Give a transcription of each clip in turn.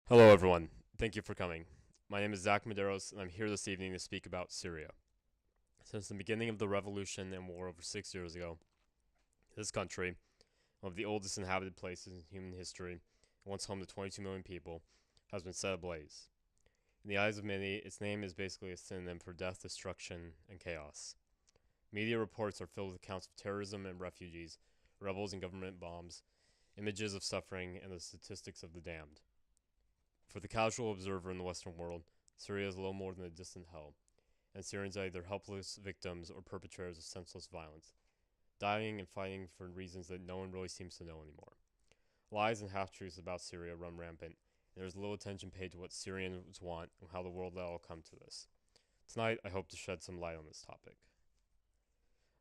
Hello, everyone. Thank you for coming. My name is Zach Medeiros, and I'm here this evening to speak about Syria. Since the beginning of the revolution and war over 6 years ago, this country, one of the oldest inhabited places in human history, once home to 22 million people, has been set ablaze. In the eyes of many, its name is basically a synonym for death, destruction, and chaos. Media reports are filled with accounts of terrorism and refugees, rebels and government bombs, images of suffering, and the statistics of the damned. For the casual observer in the Western world, Syria is little more than a distant hell, and Syrians are either helpless victims or perpetrators of senseless violence, dying and fighting for reasons that no one really seems to know anymore. Lies and half truths about Syria run rampant, and there is little attention paid to what Syrians want and how the world let all come to this. Tonight, I hope to shed some light on this topic.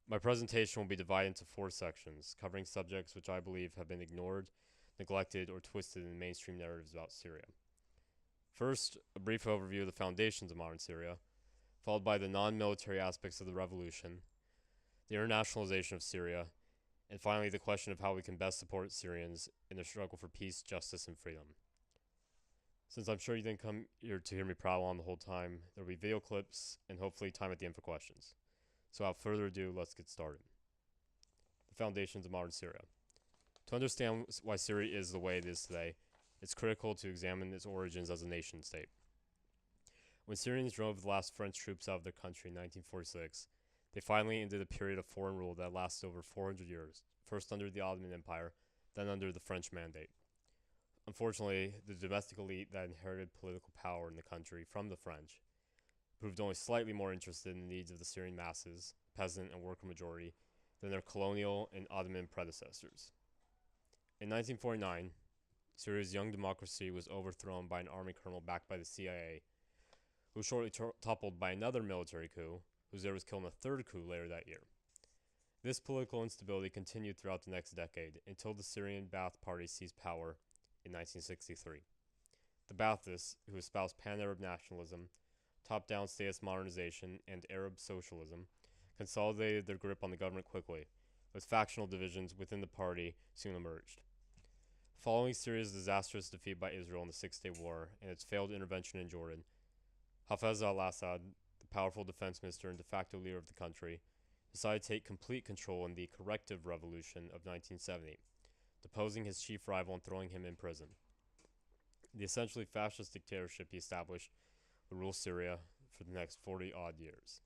My presentation will be divided into four sections, covering subjects which I believe have been ignored, neglected, or twisted in mainstream narratives about Syria. First, a brief overview of the foundations of modern Syria, followed by the non-military aspects of the revolution, the internationalization of Syria, and finally the question of how we can best support Syrians in their struggle for peace, justice, and freedom. Since I'm sure you didn't come here to hear me prattle on the whole time, there will be video clips and hopefully time at the end for questions. So without further ado, let's get started. The foundations of modern Syria. To understand why Syria is the way it is today, it's critical to examine its origins as a nation state. When Syrians drove the last French troops out of their country in 1946, they finally ended a period of foreign rule that lasted over 400 years, first under the Ottoman Empire, then under the French Mandate. Unfortunately, the domestic elite that inherited political power in the country from the French proved only slightly more interested in the needs of the Syrian masses, peasant and worker majority, than their colonial and Ottoman predecessors. In 1949, Syria's young democracy was overthrown by an army colonel backed by the CIA, who was shortly toppled by another military coup, whose heir was killed in a third coup later that year. This political instability continued throughout the next decade until the Syrian Ba'ath Party seized power in 1963. The Ba'athists, who espoused pan-Arab nationalism, top-down statist modernization, and Arab socialism, consolidated their grip on the government quickly, with factional divisions within the party soon emerged. Following Syria's disastrous defeat by Israel in the Six-Day War and its failed intervention in Jordan, Hafez al-Assad, the powerful defense minister and de facto leader of the country, decided to take complete control in the corrective revolution of 1970, deposing his chief rival and throwing him in prison. The essentially fascist dictatorship he established would rule Syria for the next 40-odd years.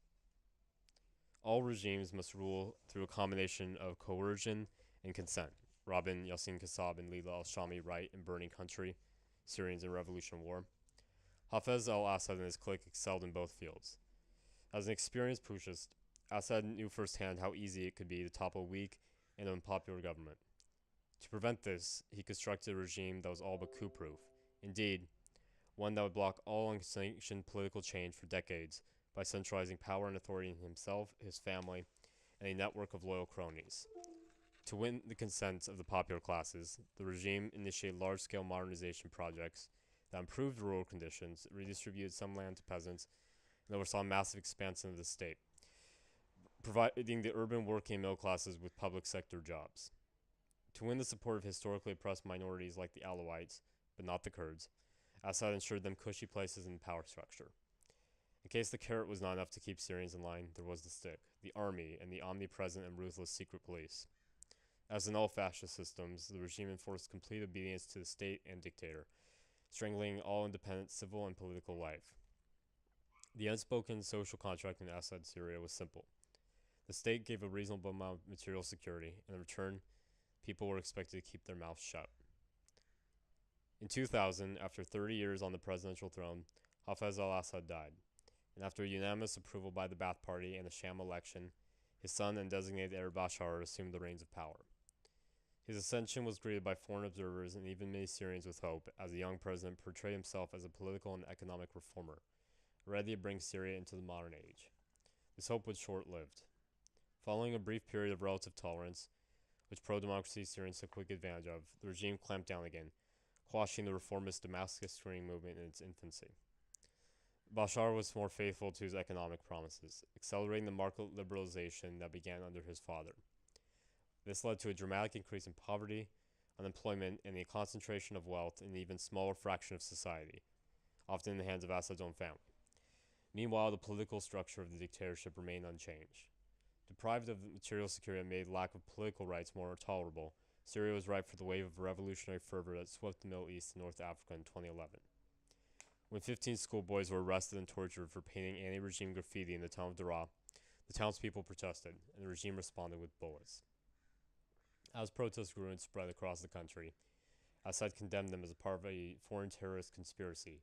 All regimes must rule through a combination of coercion and consent. Rabin, Yassin Kassab, and Lila al-Shami write in Burning Country, Syrians in Revolution War. Hafez al-Assad and his clique excelled in both fields. As an experienced pushist, Assad knew firsthand how easy it could be to topple a weak and unpopular government. To prevent this, he constructed a regime that was all but coup-proof. Indeed, one that would block all unsanctioned political change for decades by centralizing power and authority in himself, his family, and a network of loyal cronies. To win the consent of the popular classes, the regime initiated large-scale modernization projects that improved rural conditions, redistributed some land to peasants, and oversaw massive expansion of the state, providing the urban working middle classes with public sector jobs. To win the support of historically oppressed minorities like the Alawites, but not the Kurds, Assad ensured them cushy places in the power structure. In case the carrot was not enough to keep Syrians in line, there was the stick, the army, and the omnipresent and ruthless secret police. As in all fascist systems, the regime enforced complete obedience to the state and dictator, strangling all independent civil and political life. The unspoken social contract in Assad Syria was simple. The state gave a reasonable amount of material security, and in return, people were expected to keep their mouths shut. In 2000, after 30 years on the presidential throne, Hafez al-Assad died, and after unanimous approval by the Ba'ath Party and a sham election, his son and designated heir Bashar assumed the reins of power. His ascension was greeted by foreign observers and even many Syrians with hope, as the young president portrayed himself as a political and economic reformer, ready to bring Syria into the modern age. This hope was short-lived. Following a brief period of relative tolerance, which pro-democracy Syrians took quick advantage of, the regime clamped down again, quashing the reformist Damascus-Syrian movement in its infancy. Bashar was more faithful to his economic promises, accelerating the market liberalization that began under his father. This led to a dramatic increase in poverty, unemployment, and the concentration of wealth in an even smaller fraction of society, often in the hands of Assad's own family. Meanwhile, the political structure of the dictatorship remained unchanged. Deprived of material security and made lack of political rights more tolerable, Syria was ripe for the wave of revolutionary fervor that swept the Middle East and North Africa in 2011. When 15 schoolboys were arrested and tortured for painting anti-regime graffiti in the town of Daraa, the townspeople protested, and the regime responded with bullets. As protests grew and spread across the country, Assad condemned them as a part of a foreign terrorist conspiracy,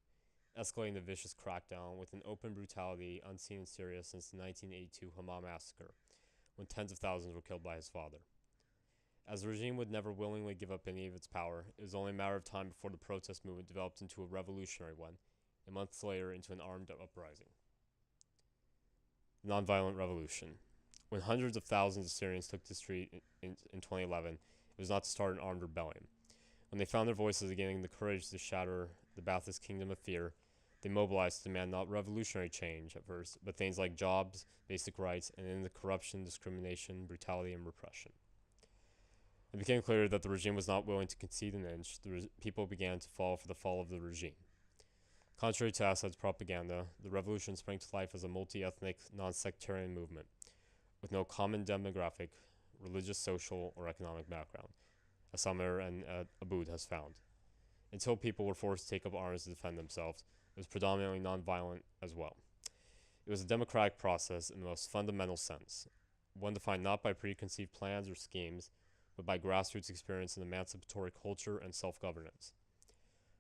escalating the vicious crackdown with an open brutality unseen in Syria since the 1982 Hama massacre, when tens of thousands were killed by his father. As the regime would never willingly give up any of its power, it was only a matter of time before the protest movement developed into a revolutionary one, and months later into an armed uprising. Nonviolent revolution. When hundreds of thousands of Syrians took to the street in 2011, it was not to start an armed rebellion. When they found their voices gaining the courage to shatter the Ba'athist kingdom of fear, they mobilized to demand not revolutionary change at first, but things like jobs, basic rights, and end the corruption, discrimination, brutality, and repression. It became clear that the regime was not willing to concede an inch. People began to fall for the fall of the regime. Contrary to Assad's propaganda, the revolution sprang to life as a multi-ethnic, non-sectarian movement, with no common demographic, religious, social, or economic background, as Samir and Aboud has found. Until people were forced to take up arms to defend themselves, it was predominantly non-violent as well. It was a democratic process in the most fundamental sense, one defined not by preconceived plans or schemes, but by grassroots experience in emancipatory culture and self-governance.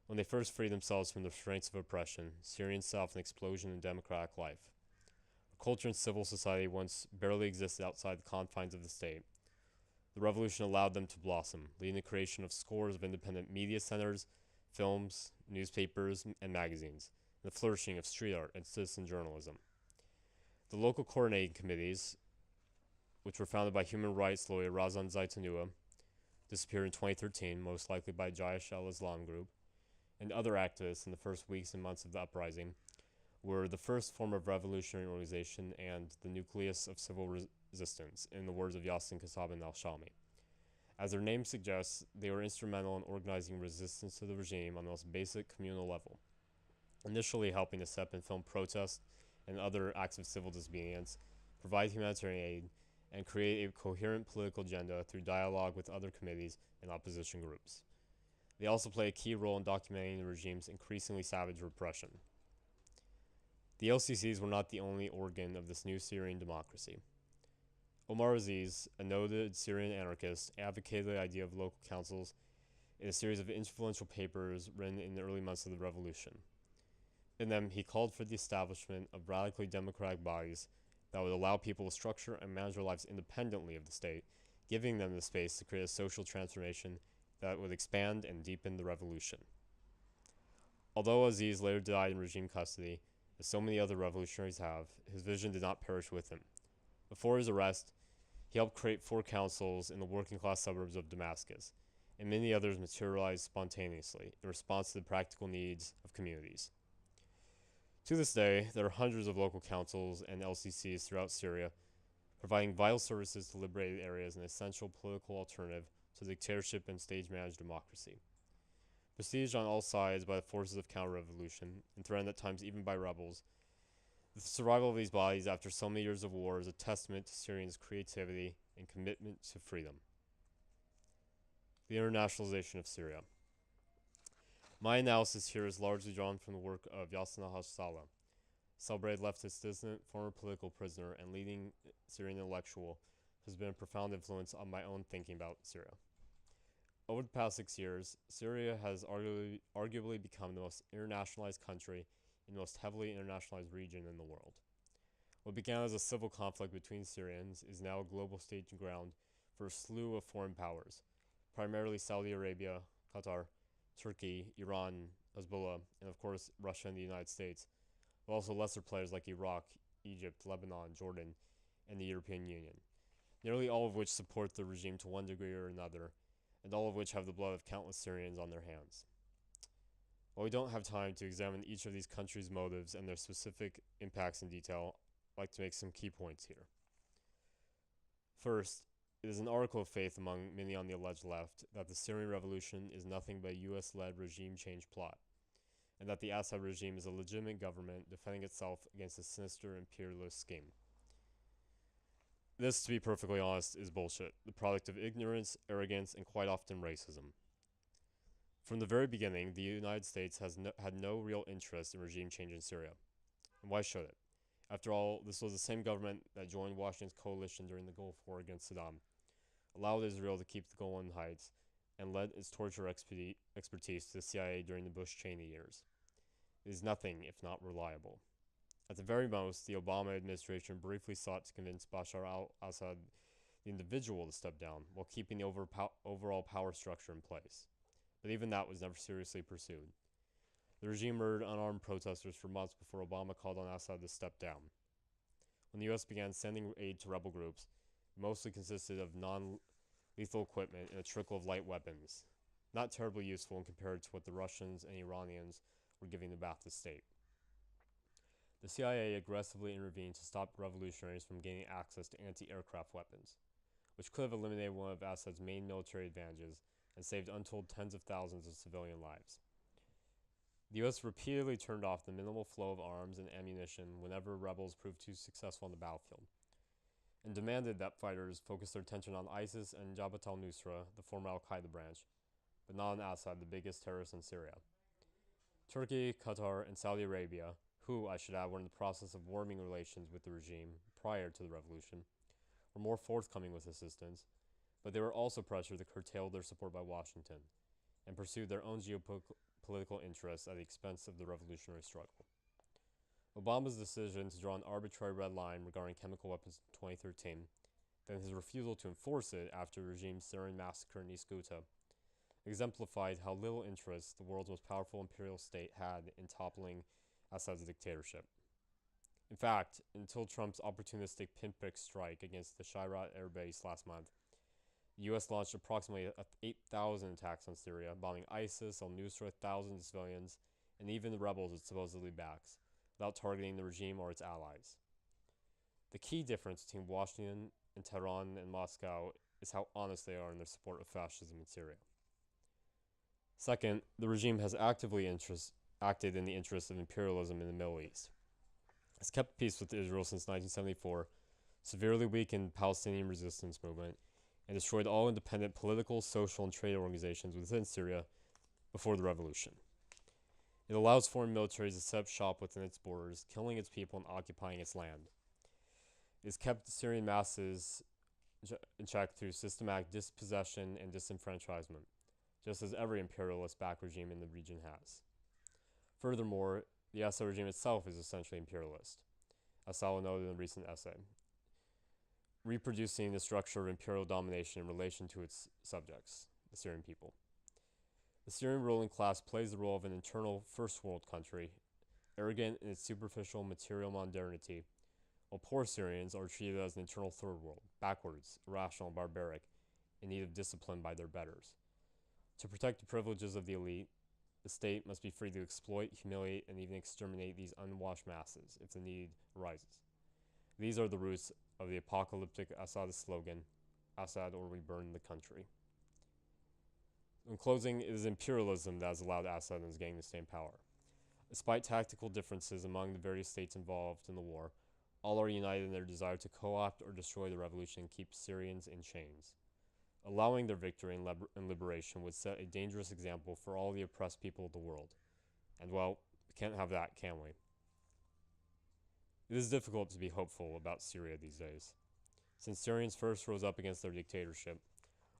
When they first freed themselves from the restraints of oppression, Syrians set off an explosion in democratic life. A culture and civil society once barely existed outside the confines of the state. The revolution allowed them to blossom, leading to the creation of scores of independent media centers, films, newspapers, and magazines, and the flourishing of street art and citizen journalism. The local coordinating committees, which were founded by human rights lawyer Razan Zaitouneh, disappeared in 2013, most likely by Jaish al-Islam group, and other activists in the first weeks and months of the uprising, were the first form of revolutionary organization and the nucleus of civil resistance, in the words of Yassin Kasabin al-Shami. As their name suggests, they were instrumental in organizing resistance to the regime on the most basic communal level, initially helping to set up and film protests and other acts of civil disobedience, provide humanitarian aid, and create a coherent political agenda through dialogue with other committees and opposition groups. They also play a key role in documenting the regime's increasingly savage repression. The LCCs were not the only organ of this new Syrian democracy. Omar Aziz, a noted Syrian anarchist, advocated the idea of local councils in a series of influential papers written in the early months of the revolution. In them, he called for the establishment of radically democratic bodies that would allow people to structure and manage their lives independently of the state, giving them the space to create a social transformation that would expand and deepen the revolution. Although Aziz later died in regime custody, as so many other revolutionaries have, his vision did not perish with him. Before his arrest, he helped create 4 councils in the working-class suburbs of Damascus, and many others materialized spontaneously in response to the practical needs of communities. To this day, there are hundreds of local councils and LCCs throughout Syria, providing vital services to liberated areas and an essential political alternative to dictatorship and stage-managed democracy. Besieged on all sides by the forces of counter-revolution, and threatened at times even by rebels, the survival of these bodies after so many years of war is a testament to Syrians' creativity and commitment to freedom. The internationalization of Syria. My analysis here is largely drawn from the work of Yassin al-Hashsala, celebrated leftist dissident, former political prisoner, and leading Syrian intellectual, who has been a profound influence on my own thinking about Syria. Over the past 6 years, Syria has arguably become the most internationalized country in the most heavily internationalized region in the world. What began as a civil conflict between Syrians is now a global staging ground for a slew of foreign powers, primarily Saudi Arabia, Qatar, Turkey, Iran, Hezbollah, and of course Russia and the United States, but also lesser players like Iraq, Egypt, Lebanon, Jordan, and the European Union, nearly all of which support the regime to one degree or another, and all of which have the blood of countless Syrians on their hands. While we don't have time to examine each of these countries' motives and their specific impacts in detail, I'd like to make some key points here. First, It is an article of faith among many on the alleged left that the Syrian revolution is nothing but a US led regime change plot, and that the Assad regime is a legitimate government defending itself against a sinister imperialist scheme. This, to be perfectly honest, is bullshit, the product of ignorance, arrogance, and quite often racism. From the very beginning, the United States had no real interest in regime change in Syria. And why should it? After all, this was the same government that joined Washington's coalition during the Gulf War against Saddam, allowed Israel to keep the Golan Heights, and led its torture expertise to the CIA during the Bush-Cheney years. It is nothing if not reliable. At the very most, the Obama administration briefly sought to convince Bashar al-Assad, the individual, to step down, while keeping the overall power structure in place. But even that was never seriously pursued. The regime murdered unarmed protesters for months before Obama called on Assad to step down. When the US began sending aid to rebel groups, it mostly consisted of non-lethal equipment and a trickle of light weapons, not terribly useful when compared to what the Russians and Iranians were giving the Ba'ath State. The CIA aggressively intervened to stop revolutionaries from gaining access to anti-aircraft weapons, which could have eliminated one of Assad's main military advantages and saved untold tens of thousands of civilian lives. The US repeatedly turned off the minimal flow of arms and ammunition whenever rebels proved too successful on the battlefield, and demanded that fighters focus their attention on ISIS and Jabhat al-Nusra, the former al-Qaeda branch, but not on Assad, the biggest terrorist in Syria. Turkey, Qatar, and Saudi Arabia, who, I should add, were in the process of warming relations with the regime prior to the revolution, were more forthcoming with assistance, but they were also pressured to curtail their support by Washington and pursue their own geopolitical interests at the expense of the revolutionary struggle. Obama's decision to draw an arbitrary red line regarding chemical weapons in 2013, then his refusal to enforce it after the regime's Syrian massacre in East Ghouta, exemplified how little interest the world's most powerful imperial state had in toppling Assad's dictatorship. In fact, until Trump's opportunistic pinprick strike against the Shirat air base last month, the US launched approximately 8,000 attacks on Syria, bombing ISIS, al-Nusra, thousands of civilians, and even the rebels it supposedly backs, without targeting the regime or its allies. The key difference between Washington and Tehran and Moscow is how honest they are in their support of fascism in Syria. Second, the regime has actively acted in the interest of imperialism in the Middle East. It's kept peace with Israel since 1974, severely weakened Palestinian resistance movement, and destroyed all independent political, social, and trade organizations within Syria before the revolution. It allows foreign militaries to set up shop within its borders, killing its people and occupying its land. It has kept the Syrian masses in check through systematic dispossession and disenfranchisement, just as every imperialist-backed regime in the region has. Furthermore, the Assad regime itself is essentially imperialist, as Salo noted in a recent essay, reproducing the structure of imperial domination in relation to its subjects, the Syrian people. The Syrian ruling class plays the role of an internal first world country, arrogant in its superficial material modernity, while poor Syrians are treated as an internal third world, backwards, irrational, and barbaric, in need of discipline by their betters. To protect the privileges of the elite, the state must be free to exploit, humiliate, and even exterminate these unwashed masses if the need arises. These are the roots of the apocalyptic Assadist slogan, Assad or we burn the country. In closing, it is imperialism that has allowed Assad and his gang to stay in power. Despite tactical differences among the various states involved in the war, all are united in their desire to co-opt or destroy the revolution and keep Syrians in chains. Allowing their victory and liberation would set a dangerous example for all the oppressed people of the world. And well, we can't have that, can we? It is difficult to be hopeful about Syria these days. Since Syrians first rose up against their dictatorship,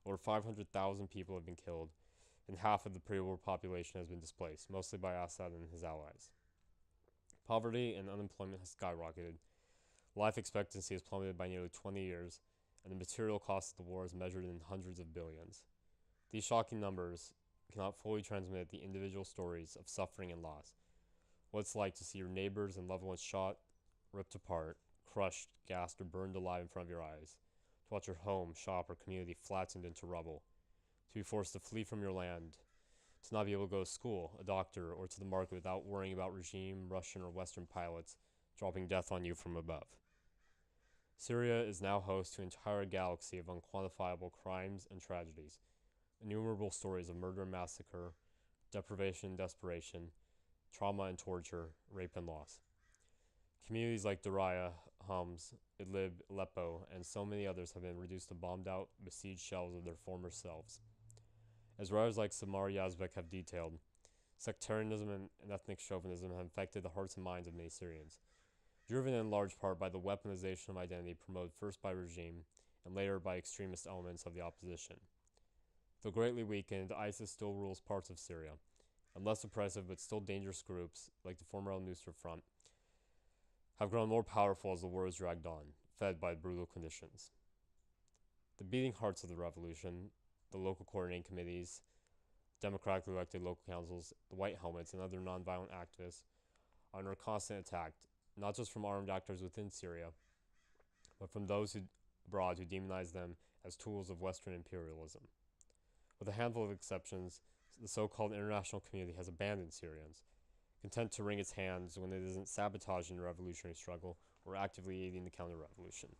over 500,000 people have been killed, and half of the pre-war population has been displaced, mostly by Assad and his allies. Poverty and unemployment has skyrocketed, life expectancy has plummeted by nearly 20 years, and the material cost of the war is measured in hundreds of billions. These shocking numbers cannot fully transmit the individual stories of suffering and loss, what it's like to see your neighbors and loved ones shot, ripped apart, crushed, gassed, or burned alive in front of your eyes, to watch your home, shop, or community flattened into rubble, to be forced to flee from your land, to not be able to go to school, a doctor, or to the market without worrying about regime, Russian, or Western pilots dropping death on you from above. Syria is now host to an entire galaxy of unquantifiable crimes and tragedies, innumerable stories of murder and massacre, deprivation and desperation, trauma and torture, rape and loss. Communities like Daraa, Homs, Idlib, Aleppo, and so many others have been reduced to bombed out, besieged shells of their former selves. As writers like Samar Yazbek have detailed, sectarianism and ethnic chauvinism have infected the hearts and minds of many Syrians, driven in large part by the weaponization of identity promoted first by regime and later by extremist elements of the opposition. Though greatly weakened, ISIS still rules parts of Syria, and less oppressive but still dangerous groups, like the former al-Nusra Front, have grown more powerful as the war has dragged on, fed by brutal conditions. The beating hearts of the revolution, the local coordinating committees, democratically elected local councils, the White Helmets, and other nonviolent activists are under constant attack, not just from armed actors within Syria, but from those abroad who demonize them as tools of Western imperialism. With a handful of exceptions, the so-called international community has abandoned Syrians, content to wring its hands when it isn't sabotaging the revolutionary struggle or actively aiding the counter-revolution.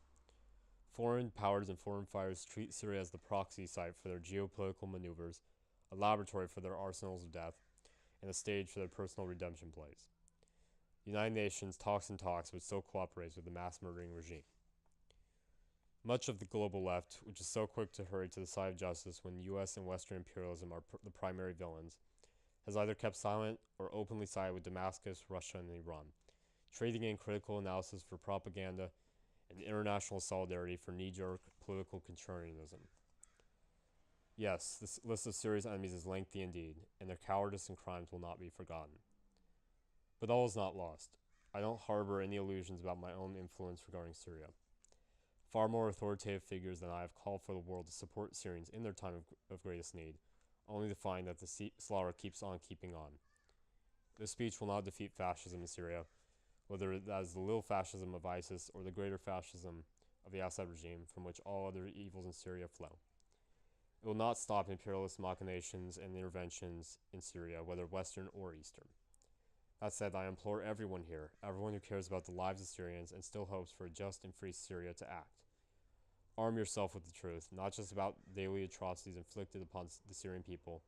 Foreign powers and foreign fighters treat Syria as the proxy site for their geopolitical maneuvers, a laboratory for their arsenals of death, and a stage for their personal redemption plays. The United Nations talks and talks, but still cooperates with the mass-murdering regime. Much of the global left, which is so quick to hurry to the side of justice when US and Western imperialism are the primary villains, has either kept silent or openly sided with Damascus, Russia, and Iran, trading in critical analysis for propaganda and international solidarity for knee-jerk political contrarianism. Yes, this list of Syria's enemies is lengthy indeed, and their cowardice and crimes will not be forgotten. But all is not lost. I don't harbor any illusions about my own influence regarding Syria. Far more authoritative figures than I have called for the world to support Syrians in their time of greatest need, only to find that the slaughter keeps on keeping on. This speech will not defeat fascism in Syria, whether that is the little fascism of ISIS or the greater fascism of the Assad regime from which all other evils in Syria flow. It will not stop imperialist machinations and interventions in Syria, whether Western or Eastern. That said, I implore everyone here, everyone who cares about the lives of Syrians and still hopes for a just and free Syria, to act. Arm yourself with the truth, not just about daily atrocities inflicted upon the Syrian people,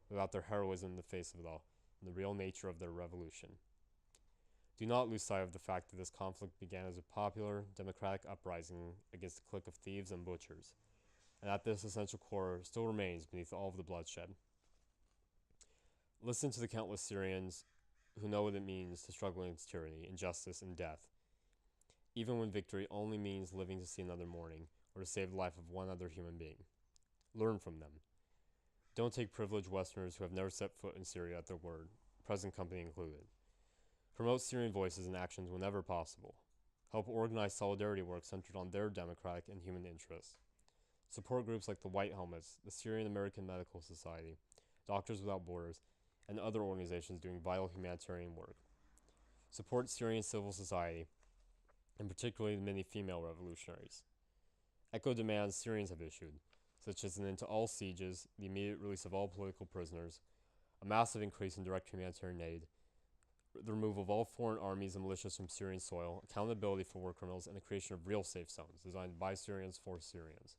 but about their heroism in the face of it all, and the real nature of their revolution. Do not lose sight of the fact that this conflict began as a popular, democratic uprising against a clique of thieves and butchers, and that this essential core still remains beneath all of the bloodshed. Listen to the countless Syrians who know what it means to struggle against tyranny, injustice, and death, even when victory only means living to see another morning, or to save the life of one other human being. Learn from them. Don't take privileged Westerners who have never set foot in Syria at their word, present company included. Promote Syrian voices and actions whenever possible. Help organize solidarity work centered on their democratic and human interests. Support groups like the White Helmets, the Syrian American Medical Society, Doctors Without Borders, and other organizations doing vital humanitarian work. Support Syrian civil society, and particularly the many female revolutionaries. Echo demands Syrians have issued, such as an end to all sieges, the immediate release of all political prisoners, a massive increase in direct humanitarian aid, the removal of all foreign armies and militias from Syrian soil, accountability for war criminals, and the creation of real safe zones designed by Syrians for Syrians.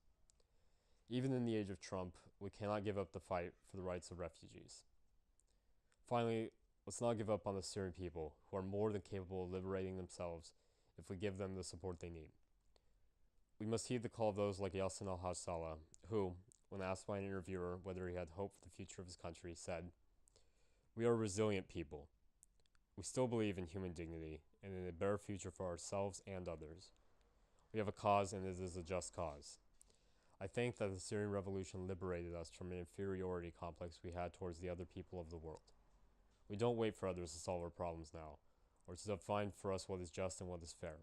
Even in the age of Trump, we cannot give up the fight for the rights of refugees. Finally, let's not give up on the Syrian people, who are more than capable of liberating themselves if we give them the support they need. We must heed the call of those like Yassin al-Hajj, who, when asked by an interviewer whether he had hope for the future of his country, said, "We are a resilient people. We still believe in human dignity and in a better future for ourselves and others. We have a cause, and it is a just cause. I think that the Syrian revolution liberated us from an inferiority complex we had towards the other people of the world. We don't wait for others to solve our problems now, or to define for us what is just and what is fair.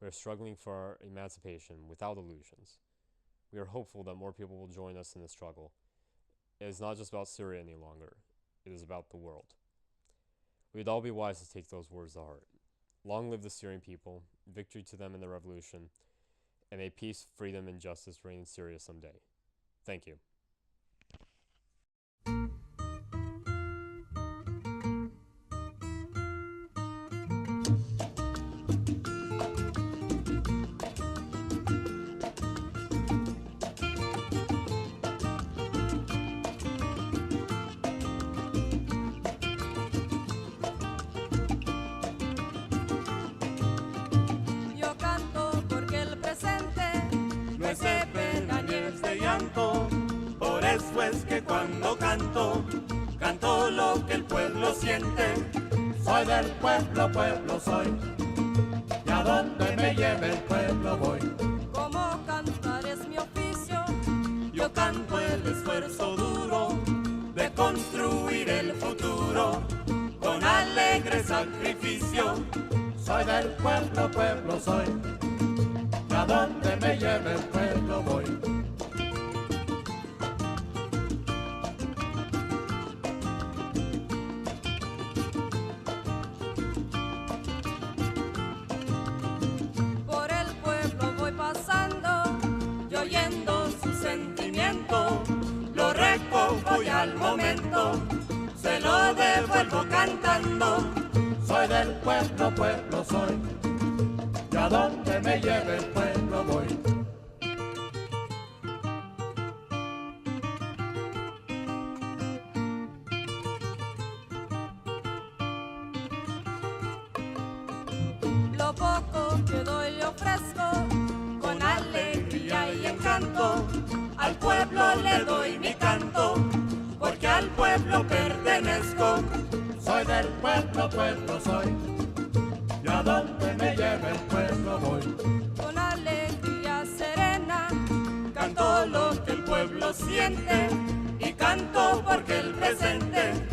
We are struggling for our emancipation without illusions. We are hopeful that more people will join us in the struggle. It is not just about Syria any longer. It is about the world." We would all be wise to take those words to heart. Long live the Syrian people, victory to them in the revolution, and may peace, freedom, and justice reign in Syria someday. Thank you. Soy del pueblo, pueblo soy, y a donde me lleve el pueblo voy. Como cantar es mi oficio, yo canto el esfuerzo duro de construir el futuro con alegre sacrificio. Soy del pueblo, pueblo soy, y a donde me lleve el pueblo voy. por el pueblo voy pasando y oyendo su sentimiento, Lo recojo y al momento se lo devuelvo cantando. Soy del pueblo, pueblo soy, y a donde me lleve el pueblo voy. lo poco que doy le ofrezco, Con alegría y encanto, al pueblo le doy mi canto, porque al pueblo pertenezco. Soy del pueblo, pueblo soy, y a donde me lleve el pueblo voy. con alegría serena, Canto lo que el pueblo siente, y canto porque el presente